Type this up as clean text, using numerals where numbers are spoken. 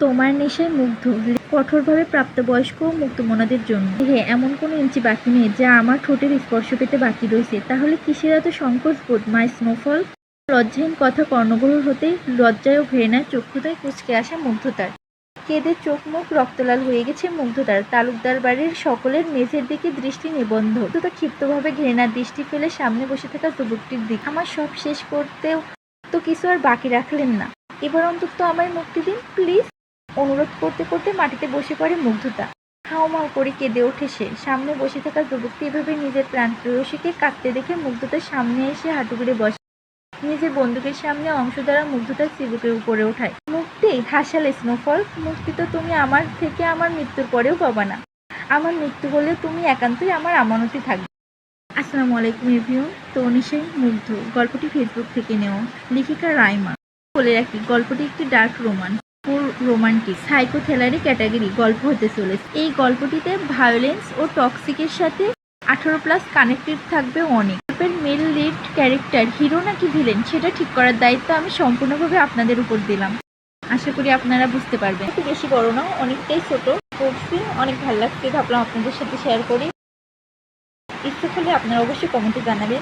তোমার নেশায় মুগ্ধ, কঠোরভাবে প্রাপ্তবয়স্ক ও মুক্তমনাদের জন্য। এমন কোনো ইঞ্চি বাকি নেই যা আমার ঠোঁটের স্পর্শ পেতে বাকি রয়েছে। তাহলে কিসের এত সংকোচ বোধ, মাই স্নোফল? লজ্জাহীন কথা কর্ণগোহর হতেই লজ্জায় ও ঘৃণায় চক্ষুদ্বয় কুঁচকে আসা মুগ্ধতার। কেঁদে চোখ মুখ রক্তলাল হয়ে গেছে মুগ্ধতার। তালুকদার বাড়ির সকলের মেঝের দিকে দৃষ্টি নিবদ্ধ। মুগ্ধতা ক্ষিপ্তভাবে ঘৃণার দৃষ্টি ফেলে সামনে বসে থাকা যুবকটির দিকে। আমার সব শেষ করতেও তো কিছু আর বাকি রাখলেন না। এবার অন্তত আমায় মুক্তি দিন প্লিজ। অনুরোধ করতে করতে মাটিতে বসে পড়ে মুগ্ধতা। হাউমাউ করে কেঁদে ওঠে সে। সামনে বসে থাকা যুবকটি এভাবে নিজের প্রাণ প্রেয়সীকে কাঁদতে দেখে মুগ্ধতার সামনে এসে হাঁটু গেড়ে বসে। নিজের বন্দুকের সামনে অংশ দ্বারা মুগ্ধতার চিবুকের উপরে ওঠায়। মুক্তি? হাসালে স্নোফল। মুক্তি তো তুমি আমার থেকে আমার মৃত্যুর পরেও পাবা না। আমার মৃত্যু হলে তুমি একান্তই আমার আমানতই থাকবে। আসসালামু আলাইকুম এভরিওয়ান। তনিশাই মুগ্ধ গল্পটি ফেসবুক থেকে নেওয়া। লেখিকা রাইমা। বলে রাখি, গল্পটি একটি ডার্ক রোমান্টিক সাইকো থ্রিলারি ক্যাটাগরি গল্প হতে চলেছে। এই গল্পটিতে ভায়োলেন্স ও টক্সিকের সাথে 18+ কানেক্টেড থাকবে অনেক। গল্পের মেল লিড ক্যারেক্টার হিরো নাকি ভিলেন সেটা ঠিক করার দায়িত্ব আমি সম্পূর্ণভাবে আপনাদের উপর দিলাম। আশা করি আপনারা বুঝতে পারবেন। একটু বেশি বড় না, অনেকটাই ছোট পড়ছি, অনেক ভালো লাগছে, ভাবলাম আপনাদের সাথে শেয়ার করি। ইচ্ছে হলে আপনারা অবশ্যই কমেন্টে জানাবেন।